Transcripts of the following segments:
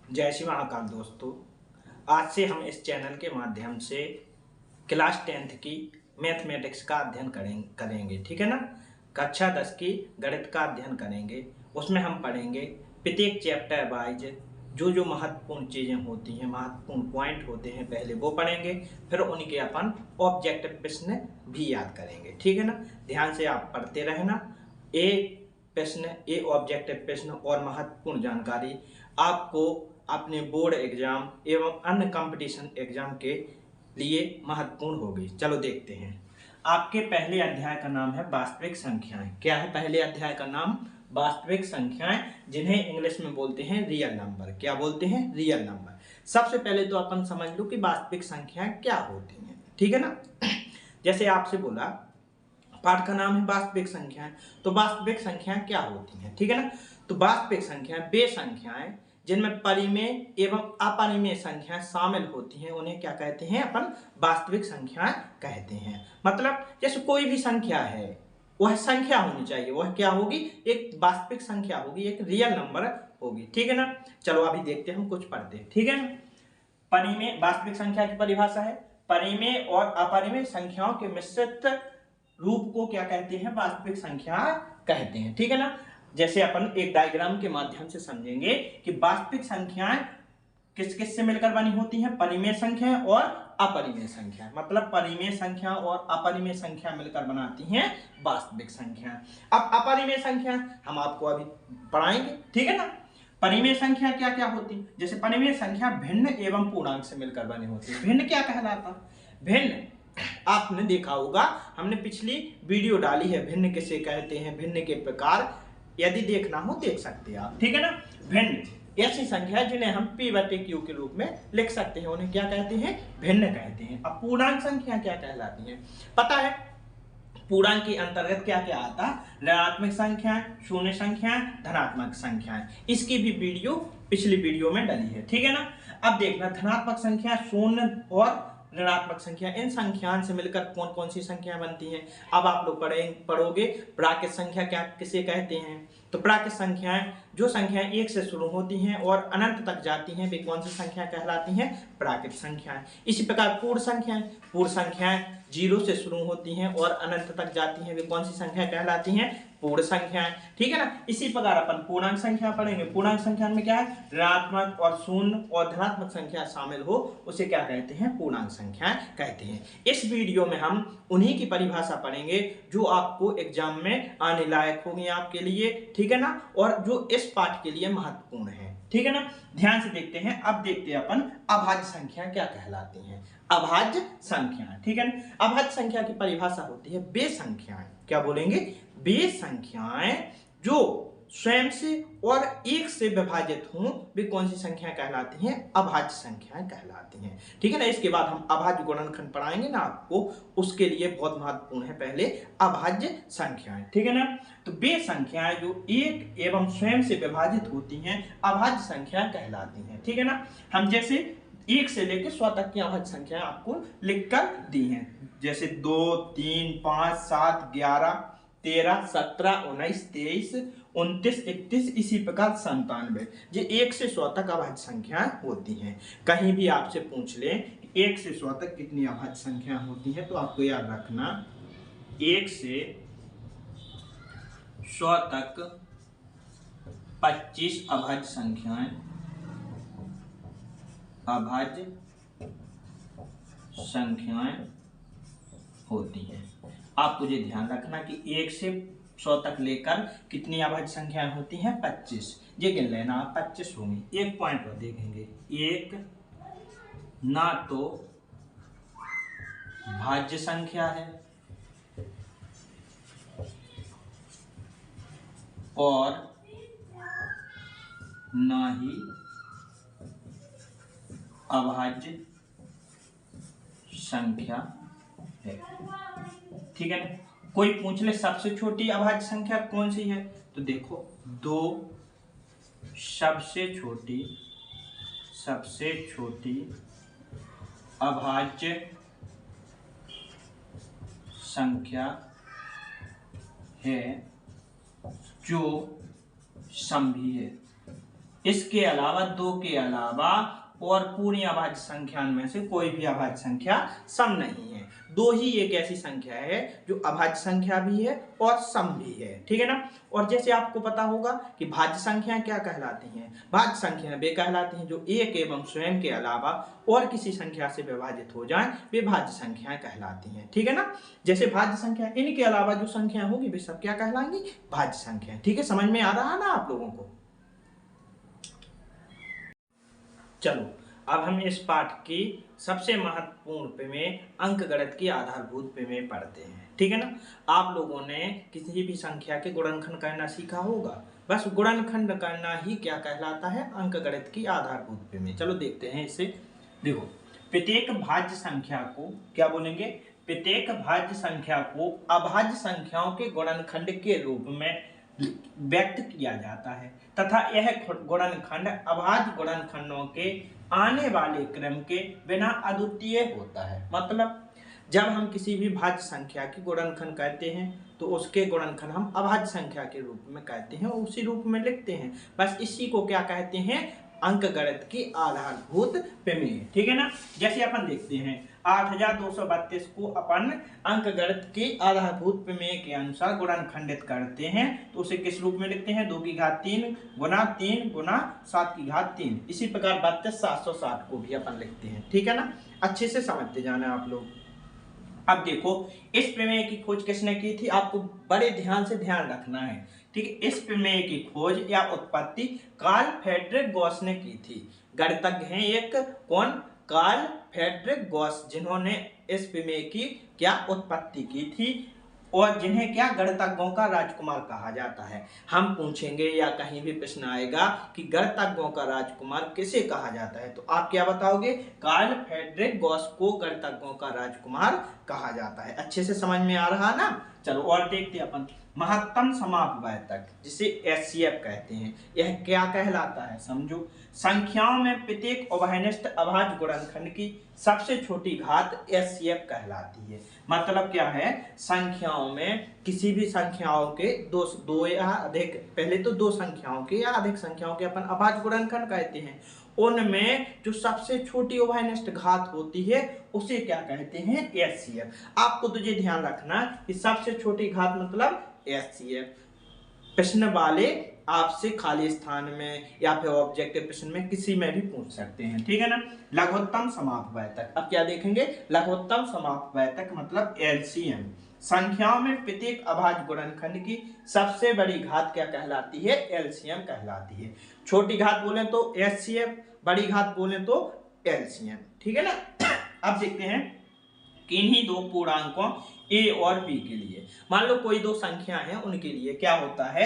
जय श्री महाकाल दोस्तों। आज से हम इस चैनल के माध्यम से क्लास 10th की मैथमेटिक्स का अध्ययन करेंगे, ठीक है ना। कक्षा 10 की गणित का अध्ययन करेंगे। उसमें हम पढ़ेंगे प्रत्येक चैप्टर वाइज जो जो महत्वपूर्ण चीज़ें होती हैं, महत्वपूर्ण पॉइंट होते हैं, पहले वो पढ़ेंगे, फिर उनके अपन ऑब्जेक्टिव प्रश्न भी याद करेंगे, ठीक है ना। ध्यान से आप पढ़ते रहना। ये ऑब्जेक्टिव प्रश्न और महत्वपूर्ण जानकारी आपको अपने बोर्ड एग्जाम एवं अन्य कंपटीशन एग्जाम के लिए महत्वपूर्ण होगी। चलो देखते हैं। आपके पहले अध्याय का नाम है वास्तविक संख्याएं। क्या है पहले अध्याय का नाम? वास्तविक संख्याएं, जिन्हें इंग्लिश में बोलते हैं रियल नंबर। क्या बोलते हैं? Real number. सबसे पहले तो अपन समझ लो कि वास्तविक संख्याएं क्या होती हैं, ठीक है ना। जैसे आपसे बोला पाठ का नाम है वास्तविक संख्याएं, तो वास्तविक संख्याएं क्या होती हैं, ठीक है ना। तो वास्तविक संख्याएं वे संख्याएं जिनमें परिमेय एवं अपरिमेय संख्याएं शामिल होती हैं, उन्हें क्या कहते हैं? अपन वास्तविक संख्याएं कहते हैं। मतलब जैसे कोई भी संख्या है, वह संख्या होनी चाहिए, वह क्या होगी? एक वास्तविक संख्या होगी, एक रियल नंबर होगी, ठीक है ना। चलो अभी देखते हैं, हम कुछ पढ़ते हैं, ठीक है ना। परिमेय वास्तविक संख्या की परिभाषा है, परिमेय और अपरिमेय संख्याओं के मिश्रित रूप को क्या कहते हैं? वास्तविक संख्या कहते हैं, ठीक है ना। जैसे अपन एक डायग्राम के माध्यम से समझेंगे कि वास्तविक संख्याएं किस किस से मिलकर बनी होती हैं? परिमेय संख्या और अपरिमेय संख्या। मतलब परिमेय संख्या और अपरिमेय संख्या मिलकर बनाती हैं वास्तविक संख्या। अब अपरिमेय संख्या हम आपको अभी पढ़ाएंगे, ठीक है ना। परिमेय संख्या क्या क्या होती? जैसे परिमेय संख्या भिन्न एवं पूर्णांक से मिलकर बनी होती है। भिन्न क्या कहलाता? भिन्न आपने देखा होगा, हमने पिछली वीडियो डाली है भिन्न किसे कहते हैं, भिन्न के प्रकार। यदि देखना हो देख सकते हैं आप, ठीक है ना। भिन्न ऐसी संख्या जिन्हें हम p/q के रूप में लिख सकते हैं, उन्हें क्या कहते हैं? भिन्न कहते हैं। अब पूर्णांक संख्या क्या कहलाती हैं? पता है पूर्णांक के अंतर्गत क्या क्या आता है? ऋणात्मक संख्याएं, शून्य संख्याएं, धनात्मक संख्याएं। इसकी भी वीडियो पिछली वीडियो में डली है, ठीक है ना। अब देखना, धनात्मक संख्या, शून्य और ऋणात्मक संख्या, इन संख्याओं से मिलकर कौन कौन सी संख्याएं बनती हैं? अब आप लोग पढ़ोगे प्राकृत संख्या क्या किसे कहते हैं। तो प्राकृत संख्याएं जो संख्याएं 1 से शुरू होती हैं और अनंत तक जाती हैं, वे कौन सी संख्या कहलाती हैं? प्राकृत संख्याएं। इसी प्रकार पूर्ण संख्याएं 0 से शुरू होती हैं और अनंत तक जाती हैं, वे कौन सी संख्या कहलाती हैं? पूर्ण संख्याएं, ठीक है ना। इसी प्रकार अपन पूर्णांक संख्या पढ़ेंगे। पूर्णांक संख्या में क्या है? ऋणात्मक और शून्य और धनात्मक संख्या शामिल हो, उसे क्या कहते हैं? पूर्णांक संख्या कहते हैं। इस वीडियो में हम उन्हीं की परिभाषा पढ़ेंगे जो आपको एग्जाम में आने लायक होगी आपके लिए, ठीक है ना, और जो इस पाठ के लिए महत्वपूर्ण है, ठीक है ना। ध्यान से देखते हैं। अब देखते हैं अपन अभाज्य संख्या क्या कहलाती हैं। अभाज्य संख्या, ठीक है ना। अभाज्य संख्या की परिभाषा होती है वे संख्याएं, क्या बोलेंगे? वे संख्याएं जो स्वयं से और 1 से विभाजित हों, वे कौन सी संख्या कहलाती हैं? अभाज्य संख्याएं कहलाती हैं, ठीक है ना। इसके बाद हम अभाज्य गुणनखंड पढ़ाएंगे ना आपको, उसके लिए बहुत महत्वपूर्ण है पहले अभाज्य संख्याएं, ठीक है ना। तो वे संख्याएं जो 1 एवं स्वयं से विभाजित होती हैं, अभाज्य संख्या कहलाती हैं, ठीक है ना। हम जैसे 1 से लेकर 100 तक की अभाज्य संख्या आपको लिखकर दी हैं, जैसे 2, 3, 5, 7, 11, 13, 17, 19, 23, 29, 31, इसी प्रकार 97। ये 1 से 100 तक अभाज्य संख्या होती हैं। कहीं भी आपसे पूछ ले 1 से 100 तक कितनी अभाज्य संख्या होती है, तो आपको याद रखना 1 से 100 तक 25 अभाज्य संख्याएं, अभाज्य संख्याएं होती हैं। आपको ये ध्यान रखना कि 1 से 100 तक लेकर कितनी अभाज्य संख्याएं होती हैं? 25। ये गिन लेना आप, 25 होंगी। एक पॉइंट पर देखेंगे, एक ना तो भाज्य संख्या है और ना ही अभाज्य संख्या है, ठीक है ना। कोई पूछ ले सबसे छोटी अभाज्य संख्या कौन सी है, तो देखो 2 सबसे छोटी अभाज्य संख्या है जो समभी है, इसके अलावा, 2 के अलावा और पूरी अभाज्य संख्या में से कोई भी अभाज्य संख्या सम नहीं है। 2 ही एक ऐसी संख्या है जो अभाज्य संख्या भी है और सम भी है, ठीक है ना। और जैसे आपको पता होगा कि भाज्य संख्याएं क्या कहलाती हैं, भाज्य संख्याएं वे कहलाती हैं जो एक एवं स्वयं के अलावा और किसी संख्या से विभाजित हो जाएं, वे भाज्य संख्याएं कहलाती हैं, ठीक है ना। जैसे भाज्य संख्या, इनके अलावा जो संख्या होगी वे सब क्या कहलाएंगी, भाज्य संख्याएं, ठीक है। समझ में आ रहा है ना आप लोगों को। चलो अब हम इस पाठ की सबसे महत्वपूर्ण प्रमेय अंकगणित की आधारभूत प्रमेय पढ़ते हैं, ठीक है ना। आप लोगों ने किसी भी संख्या के गुणनखंड करना सीखा होगा, बस गुणनखंड करना ही क्या कहलाता है, अंकगणित की आधारभूत प्रमेय। चलो देखते हैं इसे। देखो, प्रत्येक भाज्य संख्या को क्या बोलेंगे, प्रत्येक भाज्य संख्या को अभाज्य संख्याओं के गुणनखंड के रूप में व्यक्त किया जाता है तथा यह गुणनखंड अभाज्य गुणनखंडों के आने वाले क्रम के बिना अद्वितीय होता है। मतलब जब हम किसी भी भाज्य संख्या के गुणनखंड कहते हैं तो उसके गुणनखंड हम अभाज्य संख्या के रूप में कहते हैं और उसी रूप में लिखते हैं। बस इसी को क्या कहते हैं, अंकगणित की आधारभूत प्रमेय, ठीक है ना। जैसे अपन देखते हैं 8232 को अपन अंकगणित की आधारभूत प्रमेय के अनुसार गुणनखंडित करते हैं तो उसे किस रूप में लिखते हैं, 2 की घात 3 गुना 3 गुना 7 की घात 3। इसी प्रकार 32760 को भी अपन लिखते हैं, ठीक है ना। अच्छे से समझते जाना आप लोग। अब देखो, इस प्रमेय की खोज किसने की थी, आपको बड़े ध्यान से ध्यान रखना है, ठीक है। इस प्रमेय की खोज या उत्पत्ति कार्ल फ्रेडरिक गॉस ने की थी। गणितज्ञ हैं एक, कौन, कार्ल फ्रेडरिक गॉस, जिन्होंने इस प्रमेय की क्या उत्पत्ति की थी और जिन्हें क्या गणितज्ञों का राजकुमार कहा जाता है। हम पूछेंगे या कहीं भी प्रश्न आएगा कि गणितज्ञों का राजकुमार किसे कहा जाता है, तो आप क्या बताओगे, कार्ल फ्रेडरिक गॉस को गणितज्ञों का राजकुमार कहा जाता है। अच्छे से समझ में आ रहा ना। चलो और देखते अपन, महत्तम समापवर्तक जिसे एचसीएफ कहते हैं, यह क्या कहलाता है, समझो। संख्याओं में प्रत्येक उभयनिष्ठ अभाज्य गुणनखंड की सबसे छोटी घात एचसीएफ कहलाती है। मतलब क्या है, संख्याओं में किसी भी संख्याओं के दो या अधिक, पहले तो 2 संख्याओं के या अधिक संख्याओं के अपन अभाज्य गुणनखंड कहते हैं, उनमें जो सबसे छोटी उभयनिष्ठ घात होती है उसे क्या कहते हैं, एचसीएफ। आपको तुझे ध्यान रखना कि सबसे छोटी घात मतलब एचसीएफ। प्रश्न वाले आपसे खाली स्थान में या फिर ऑब्जेक्टिव प्रश्न में किसी में भी पूछ सकते हैं, ठीक है ना। लघुत्तम समापवर्तक, अब क्या देखेंगे, लघुत्तम समापवर्तक मतलब एलसीएम। संख्याओं में प्रत्येक अभाज्य गुणनखंड की सबसे बड़ी घात क्या कहलाती है, एलसीएम कहलाती है। छोटी घात बोले तो एचसीएफ, बड़ी घात बोले तो एलसीएम, ठीक है ना। अब देखते हैं कि इन्हीं 2 पूर्णांकों a और b के लिए, मान लो कोई 2 संख्या है, उनके लिए क्या होता है,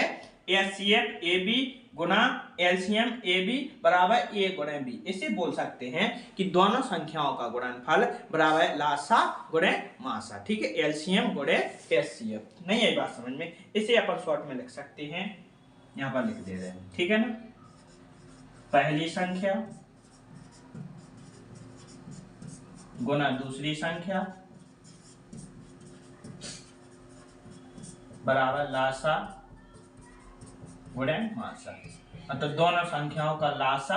एचसीएफ ए बी गुना एलसीएम ए बी बराबर a गुणे b। इसे बोल सकते हैं कि दोनों संख्याओं का गुणनफल बराबर लासा गुणे मासा, ठीक है, एलसीएम गुणे एचसीएफ। नहीं आई बात समझ में, इसे अपन शॉर्ट में लिख सकते हैं, यहाँ पर लिख दे रहे हैं, ठीक है ना। पहली संख्या गुना दूसरी संख्या बराबर लासा गुणे मासा। मतलब दोनों संख्याओं का लासा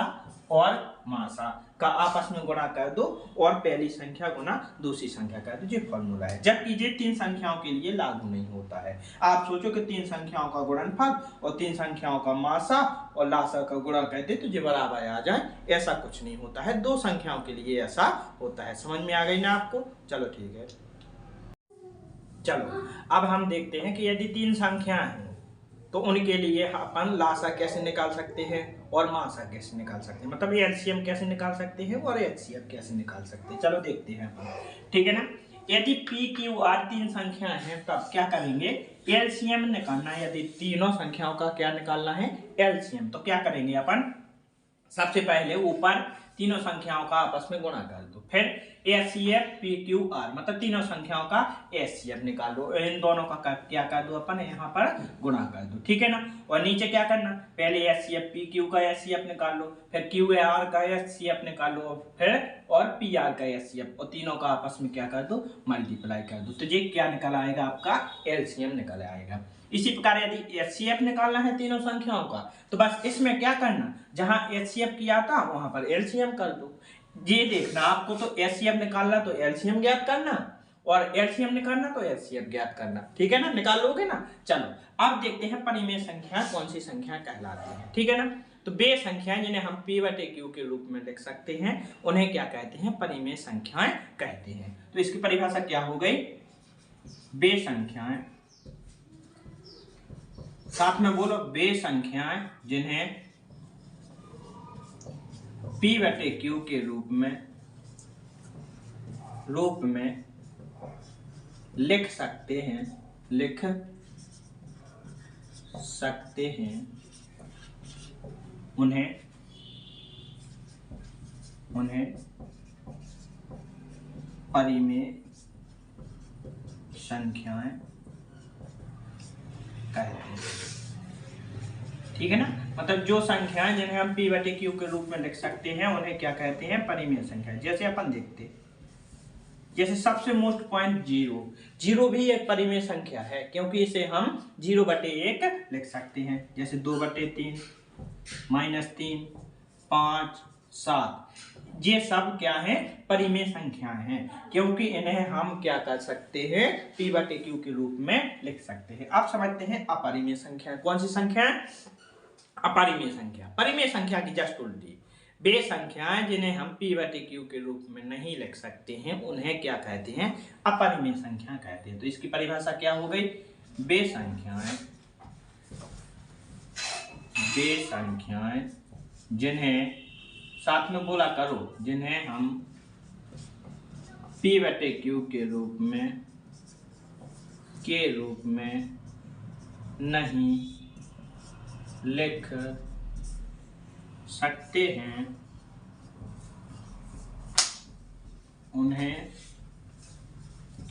और मासा का आपस में गुणा कर दो और पहली संख्या गुना दूसरी संख्या कर दो, ये फॉर्मूला है। जबकि ये 3 संख्याओं के लिए लागू नहीं होता है। आप सोचो कि 3 संख्याओं का गुणनफल और 3 संख्याओं का मासा और लासा का गुणा कर दे तो ये बराबर आ जाए, ऐसा कुछ नहीं होता है। 2 संख्याओं के लिए ऐसा होता है। समझ में आ गई ना आपको। चलो ठीक है। चलो अब हम देखते हैं कि यदि 3 संख्याएं हैं तो उनके लिए अपन लासा कैसे निकाल सकते हैं और मासा कैसे निकाल सकते हैं, मतलब एलसीएम कैसे निकाल सकते हैं और एचसीएफ कैसे निकाल सकते हैं। चलो देखते हैं अपन, ठीक है ना। यदि पी क्यू आर 3 संख्याएं हैं तब क्या करेंगे, एलसीएम निकालना है। यदि तीनों संख्याओं का क्या निकालना है, एलसीएम, तो क्या करेंगे अपन, सबसे पहले ऊपर तीनों संख्याओं का आपस में गुणा कर दो, फिर एचसीएफ पी क्यू आर मतलब तीनों संख्याओं का एचसीएफ निकालो, इन दोनों का क्या कर दो अपन, यहाँ पर गुणा कर दो, ठीक है ना। और नीचे क्या करना, पहले एचसीएफ पी क्यू का एचसीएफ निकाल लो, फिर क्यू आर का एचसीएफ निकाल लो, फिर और पी आर का एचसीएफ, और तीनों का आपस में क्या कर दो, मल्टीप्लाई कर दो। तो ये क्या निकल आएगा, आपका एलसीएम निकल आएगा। इसी प्रकार यदि एचसीएफ निकालना है तीनों संख्याओं का तो बस इसमें क्या करना, जहां एचसीएफ किया था वहां पर एलसीएम कर दो। ये देखना आपको तो एचसीएफ निकालना तो एलसीएम ज्ञात करना और एलसीएम निकालना तो एचसीएफ ज्ञात करना, ठीक है ना, निकाल लोगे ना। चलो अब देखते हैं परिमेय संख्या कौन सी संख्या कहलाती है, ठीक है ना। तो बे संख्याएं जिन्हें हम p बटे q के रूप में लिख सकते हैं उन्हें क्या कहते हैं, परिमेय संख्याएं कहते हैं। तो इसकी परिभाषा क्या हो गई, बे संख्याएं, साथ में बोलो बे संख्याएं जिन्हें p बटे q के रूप में लिख सकते हैं उन्हें परिमेय संख्याएं कहते हैं, ठीक है ना। मतलब जो संख्याएं जिन्हें हम p बटे q के रूप में लिख सकते हैं उन्हें क्या कहते हैं, परिमेय संख्या। जैसे अपन देखते हैं, जैसे सबसे मोस्ट पॉइंट 0 भी एक परिमेय संख्या है क्योंकि इसे हम 0 बटे 1 लिख सकते हैं। जैसे 2 बटे 3, -3, 5, 7, ये सब क्या है, परिमेय संख्याएं हैं क्योंकि इन्हें हम क्या कर सकते हैं, p बटे q के रूप में लिख सकते हैं। अब समझते हैं अपरिमेय संख्या। कौन सी संख्या है, अपरिमेय संख्या। परिमेय संख्या की जस्ट उल्टी, बे संख्याएं जिन्हें हम p बटे q के रूप में नहीं लिख सकते हैं उन्हें क्या कहते हैं, अपरिमेय संख्या कहते हैं। तो इसकी परिभाषा क्या हो गई, बे संख्याएं जिन्हें, साथ में बोला करो, जिन्हें हम p बटे q के रूप में नहीं लिख सकते हैं उन्हें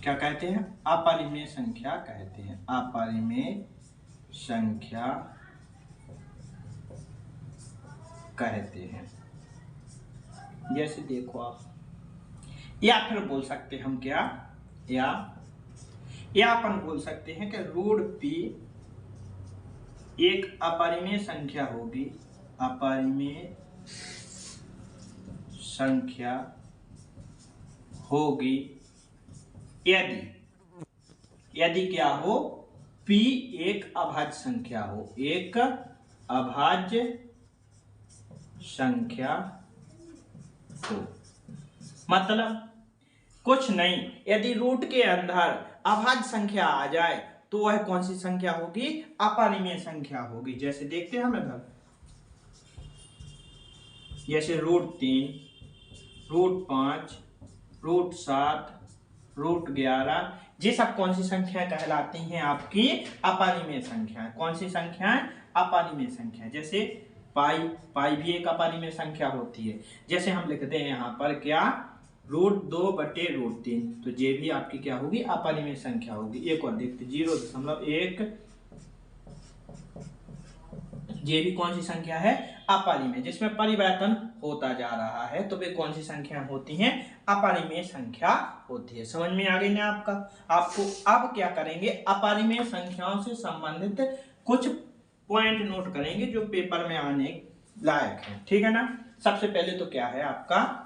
क्या कहते हैं, अपरिमेय संख्या कहते हैं। अपरिमेय संख्या कहते हैं। जैसे देखो आप, या फिर बोल सकते हम क्या, या अपन बोल सकते हैं कि रूट p एक अपरिमेय संख्या होगी, अपरिमेय संख्या होगी यदि क्या हो, p एक अभाज्य संख्या हो, एक अभाज्य संख्या हो। मतलब कुछ नहीं, यदि रूट के अंदर अभाज्य संख्या आ जाए तो वह कौन सी संख्या होगी, अपरिमेय संख्या होगी। जैसे देखते हैं हम इधर, जैसे √3, √5, √7, √11, ये सब कौन सी संख्या कहलाती हैं, आपकी अपरिमेय संख्या। कौन सी संख्याएं, अपरिमेय संख्या। जैसे पाई भी एक अपरिमेय संख्या होती है। जैसे हम लिखते हैं यहाँ पर क्या, √2 बटे √3, तो ये भी आपकी क्या होगी, अपरिमेय संख्या होगी। एक और देखते, 0.1, ये भी कौन सी संख्या है, अपरिमेय, जिसमें परिवर्तन होता जा रहा है, तो वे कौन सी संख्या होती हैं, अपरिमेय संख्या होती है। समझ में आ गई ना आपको अब क्या करेंगे, अपरिमेय संख्याओं से संबंधित कुछ पॉइंट नोट करेंगे जो पेपर में आने लायक है, ठीक है ना। सबसे पहले तो क्या है आपका,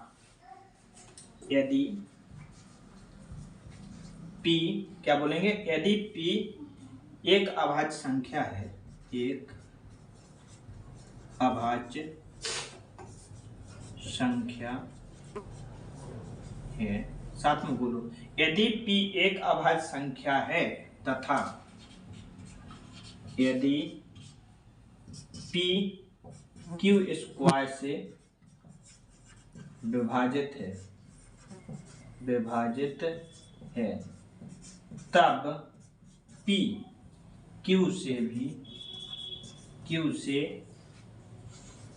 यदि p, क्या बोलेंगे, यदि p एक अभाज्य संख्या है, एक अभाज्य संख्या है, साथ में बोलो, यदि p एक अभाज्य संख्या है तथा यदि p q² से विभाजित है तब p q से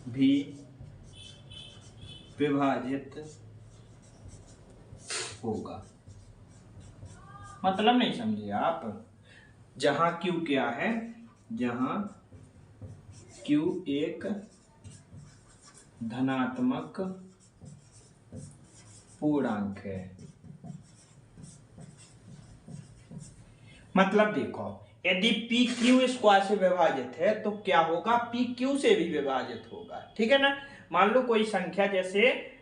भी विभाजित होगा। मतलब नहीं समझे आप, जहां q क्या है, जहां q एक धनात्मक पूर्णांक है। मतलब देखो, यदि पी क्यू स्क्वायर से विभाजित है तो क्या होगा, पी क्यू से भी विभाजित होगा। ठीक है ना। मान लो कोई संख्या, जैसे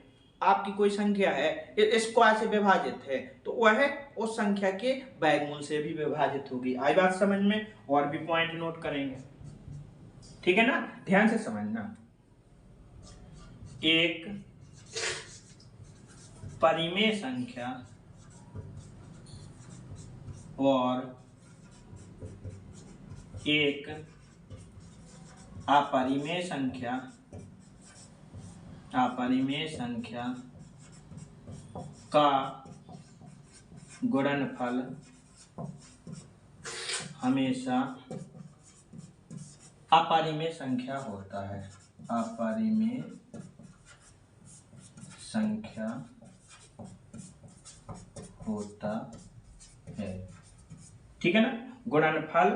आपकी कोई संख्या है स्क्वायर से विभाजित है तो वह उस संख्या के वर्गमूल से भी विभाजित होगी। आई बात समझ में। और भी पॉइंट नोट करेंगे, ठीक है ना, ध्यान से समझना। एक परिमेय संख्या और एक अपरिमेय संख्या का गुणनफल हमेशा अपरिमेय संख्या होता है। अपरिमेय संख्या होता है। ठीक है ना। गुणनफल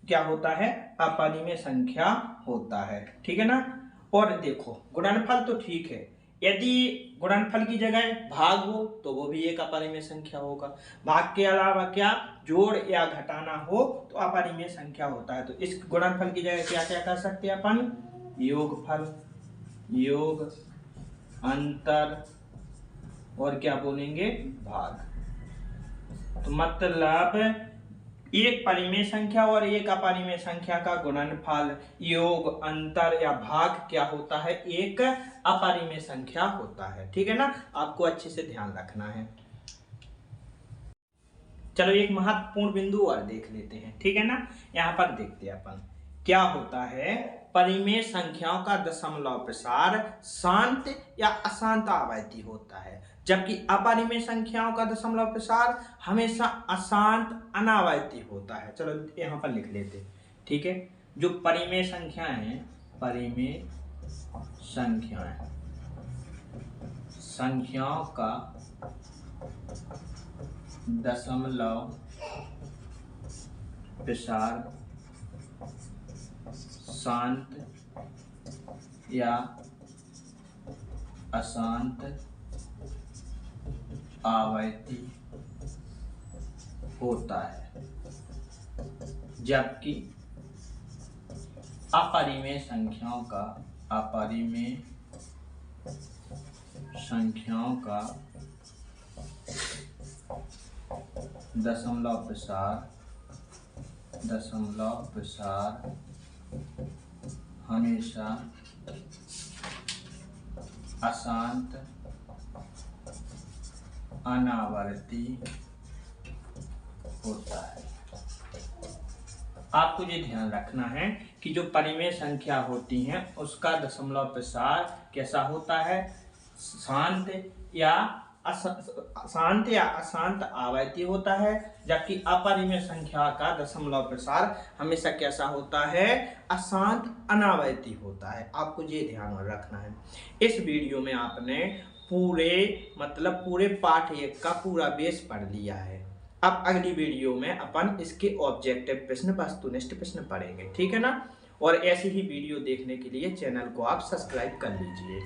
क्या होता है, अपरिमेय संख्या होता है। ठीक है ना। और देखो गुणनफल तो ठीक है, यदि गुणनफल की जगह भाग हो तो वो भी एक अपरिमेय संख्या होगा। भाग के अलावा क्या जोड़ या घटाना हो तो अपरिमेय संख्या होता है। तो इस गुणनफल की जगह क्या क्या कर सकते हैं अपन, योगफल, योग, अंतर और क्या बोलेंगे, भाग। तो मतलब एक परिमेय संख्या और एक अपरिमेय संख्या का गुणनफल, योग, अंतर या भाग क्या होता है, एक अपरिमेय संख्या होता है। ठीक है ना। आपको अच्छे से ध्यान रखना है। चलो एक महत्वपूर्ण बिंदु और देख लेते हैं। ठीक है ना। यहाँ पर देखते हैं अपन क्या होता है, परिमेय संख्याओं का दशमलव प्रसार शांत या अशांत आवर्ती होता है, जबकि अपरिमेय संख्याओं का दशमलव प्रसार हमेशा अशांत अनावर्ती होता है। चलो यहाँ पर लिख लेते हैं। ठीक है। जो परिमेय संख्याएं हैं, परिमेय संख्याओं का दशमलव प्रसार शांत या अशांत आवर्ती होता है, जबकि अपरिमेय संख्याओं का दशमलव प्रसार हमेशा अशांत अनावर्ती होता है। आपको ये ध्यान रखना है कि जो परिमेय संख्या होती हैं उसका दशमलव प्रसार कैसा होता है, शांत या अशांत आवर्ती होता है, जबकि अपरिमेय संख्या का दशमलव प्रसार हमेशा कैसा होता है, अशांत अनावर्ती होता है। आपको ये ध्यान रखना है। इस वीडियो में आपने पूरे पाठ 1 का पूरा बेस पढ़ लिया है। अब अगली वीडियो में अपन इसके ऑब्जेक्टिव प्रश्न, वस्तुनिष्ठ प्रश्न पढ़ेंगे। ठीक है ना। और ऐसी ही वीडियो देखने के लिए चैनल को आप सब्सक्राइब कर लीजिए।